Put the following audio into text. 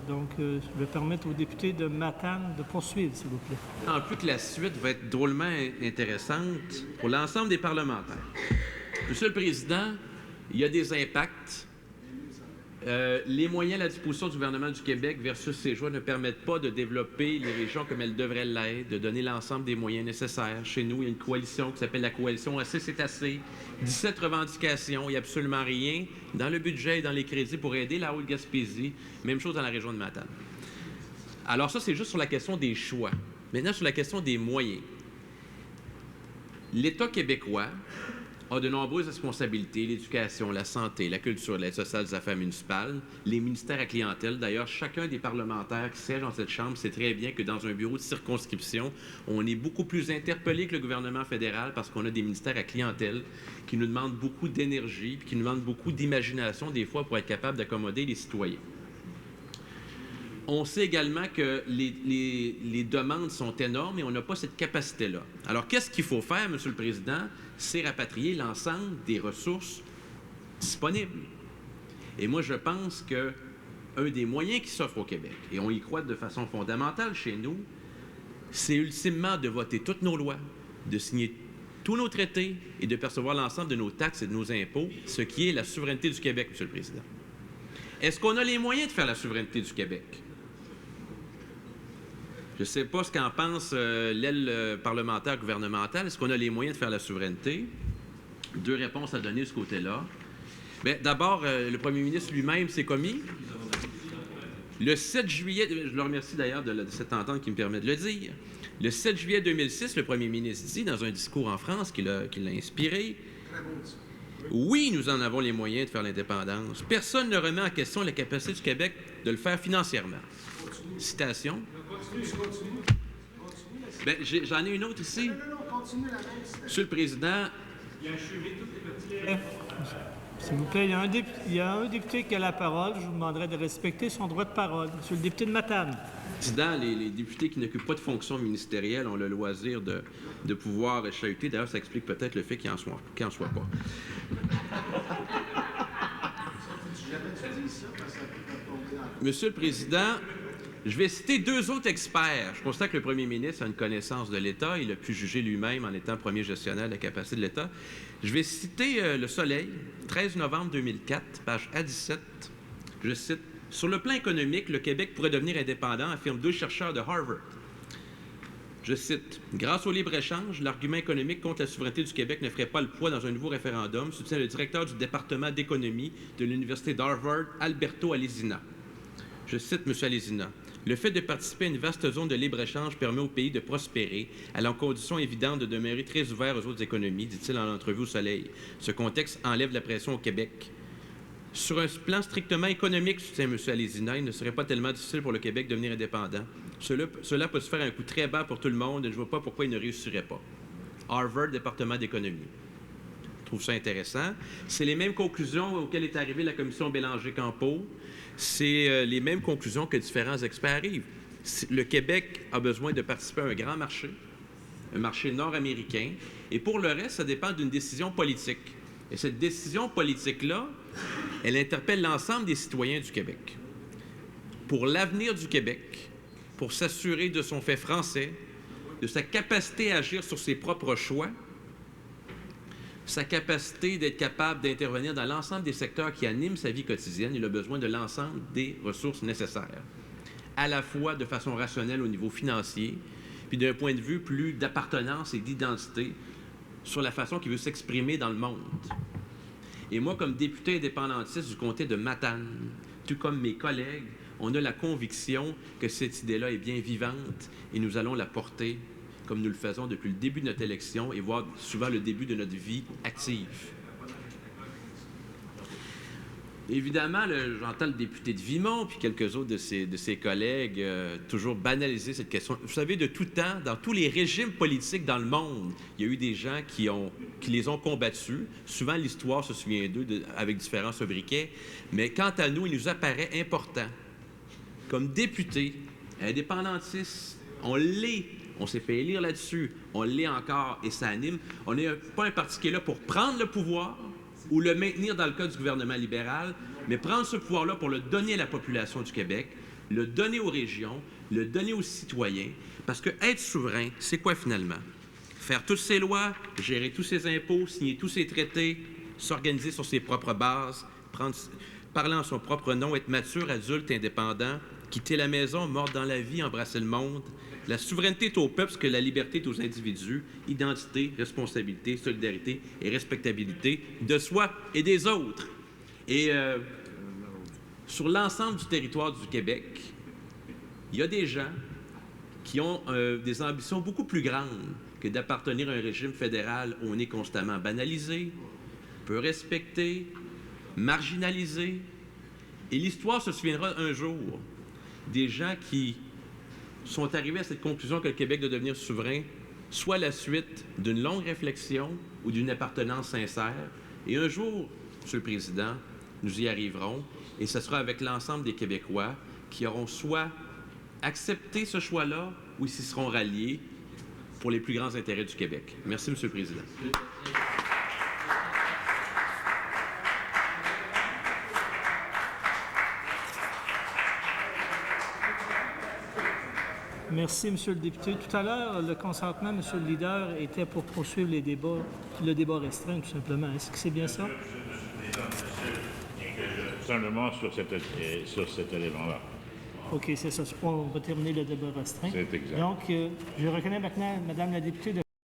Donc, je vais permettre au député de Matane de poursuivre, s'il vous plaît. En plus que la suite va être drôlement intéressante pour l'ensemble des parlementaires. Monsieur le Président, il y a des impacts. Les moyens à la disposition du gouvernement du Québec versus ces choix ne permettent pas de développer les régions comme elles devraient l'être, de donner l'ensemble des moyens nécessaires. Chez nous, il y a une coalition qui s'appelle la coalition Assez, c'est assez. 17 revendications, il n'y a absolument rien dans le budget et dans les crédits pour aider la Haute-Gaspésie. Même chose dans la région de Matane. Alors ça, c'est juste sur la question des choix. Maintenant, sur la question des moyens. L'État québécois a de nombreuses responsabilités, l'éducation, la santé, la culture, l'aide sociale, les affaires municipales, les ministères à clientèle. D'ailleurs, chacun des parlementaires qui siègent dans cette Chambre sait très bien que dans un bureau de circonscription, on est beaucoup plus interpellé que le gouvernement fédéral parce qu'on a des ministères à clientèle qui nous demandent beaucoup d'énergie, qui nous demandent beaucoup d'imagination des fois pour être capable d'accommoder les citoyens. On sait également que les demandes sont énormes et on n'a pas cette capacité-là. Alors, qu'est-ce qu'il faut faire, Monsieur le Président? C'est rapatrier l'ensemble des ressources disponibles. Et moi, je pense qu'un des moyens qui s'offre au Québec, et on y croit de façon fondamentale chez nous, c'est ultimement de voter toutes nos lois, de signer tous nos traités et de percevoir l'ensemble de nos taxes et de nos impôts, ce qui est la souveraineté du Québec, Monsieur le Président. Est-ce qu'on a les moyens de faire la souveraineté du Québec? Je ne sais pas ce qu'en pense l'aile parlementaire gouvernementale. Est-ce qu'on a les moyens de faire la souveraineté? Deux réponses à donner de ce côté-là. D'abord, le premier ministre lui-même s'est commis. Le 7 juillet, je le remercie d'ailleurs de cette entente qui me permet de le dire. Le 7 juillet 2006, le premier ministre dit dans un discours en France qui l'a inspiré, « Oui, nous en avons les moyens de faire l'indépendance. Personne ne remet en question la capacité du Québec de le faire financièrement. » Citation. J'en ai une autre ici. Monsieur le Président. S'il vous plaît, il y a un député qui a la parole. Je vous demanderai de respecter son droit de parole. Monsieur le député de Matane. Président, les députés qui n'occupent pas de fonction ministérielle ont le loisir de pouvoir chahuter. D'ailleurs, ça explique peut-être le fait qu'il n'en soit pas. Monsieur le Président, je vais citer deux autres experts. Je constate que le premier ministre a une connaissance de l'État. Il a pu juger lui-même en étant premier gestionnaire de la capacité de l'État. Je vais citer Le Soleil, 13 novembre 2004, page A17. Je cite, « Sur le plan économique, le Québec pourrait devenir indépendant, affirment deux chercheurs de Harvard. » Je cite, « Grâce au libre-échange, l'argument économique contre la souveraineté du Québec ne ferait pas le poids dans un nouveau référendum, soutient le directeur du département d'économie de l'Université d'Harvard, Alberto Alesina. » Je cite M. Alesina. Le fait de participer à une vaste zone de libre-échange permet au pays de prospérer, à la condition évidente de demeurer très ouvert aux autres économies, dit-il en entrevue au Soleil. Ce contexte enlève la pression au Québec. Sur un plan strictement économique, soutient M. Alesina, il ne serait pas tellement difficile pour le Québec de devenir indépendant. Cela peut se faire à un coût très bas pour tout le monde et je ne vois pas pourquoi il ne réussirait pas. Harvard, département d'économie. Je trouve ça intéressant. C'est les mêmes conclusions auxquelles est arrivée la commission Bélanger-Campeau. C'est les mêmes conclusions que différents experts arrivent. Le Québec a besoin de participer à un grand marché, un marché nord-américain, et pour le reste, ça dépend d'une décision politique. Et cette décision politique-là, elle interpelle l'ensemble des citoyens du Québec. Pour l'avenir du Québec, pour s'assurer de son fait français, de sa capacité à agir sur ses propres choix, sa capacité d'être capable d'intervenir dans l'ensemble des secteurs qui animent sa vie quotidienne, il a besoin de l'ensemble des ressources nécessaires, à la fois de façon rationnelle au niveau financier, puis d'un point de vue plus d'appartenance et d'identité sur la façon qu'il veut s'exprimer dans le monde. Et moi, comme député indépendantiste du comté de Matane, tout comme mes collègues, on a la conviction que cette idée-là est bien vivante et nous allons la porter comme nous le faisons depuis le début de notre élection et voire souvent le début de notre vie active. Évidemment, j'entends le député de Vimont puis quelques autres de ses collègues toujours banaliser cette question. Vous savez, de tout temps, dans tous les régimes politiques dans le monde, il y a eu des gens qui les ont combattus. Souvent, l'histoire se souvient d'eux avec différents sobriquets. Mais quant à nous, il nous apparaît important, comme députés, indépendantistes, on l'est. On s'est fait élire là-dessus. On l'est encore et ça anime. On n'est pas un parti qui est là pour prendre le pouvoir ou le maintenir dans le cas du gouvernement libéral, mais prendre ce pouvoir-là pour le donner à la population du Québec, le donner aux régions, le donner aux citoyens, parce que être souverain, c'est quoi finalement? Faire toutes ses lois, gérer tous ses impôts, signer tous ses traités, s'organiser sur ses propres bases, parler en son propre nom, être mature, adulte, indépendant, quitter la maison, mordre dans la vie, embrasser le monde. La souveraineté est au peuple, ce que la liberté est aux individus. Identité, responsabilité, solidarité et respectabilité de soi et des autres. Et sur l'ensemble du territoire du Québec, il y a des gens qui ont des ambitions beaucoup plus grandes que d'appartenir à un régime fédéral où on est constamment banalisé, peu respecté, marginalisé. Et l'histoire se souviendra un jour des gens qui sont arrivés à cette conclusion que le Québec doit devenir souverain, soit la suite d'une longue réflexion ou d'une appartenance sincère. Et un jour, M. le Président, nous y arriverons, et ce sera avec l'ensemble des Québécois qui auront soit accepté ce choix-là ou ils s'y seront ralliés pour les plus grands intérêts du Québec. Merci, M. le Président. Merci, Monsieur le député. Tout à l'heure, le consentement, Monsieur le leader, était pour poursuivre les débats, le débat restreint, tout simplement. Est-ce que c'est bien ça? Simplement sur cet élément-là. OK, c'est ça. On va terminer le débat restreint. C'est exact. Donc, je reconnais maintenant Madame la députée de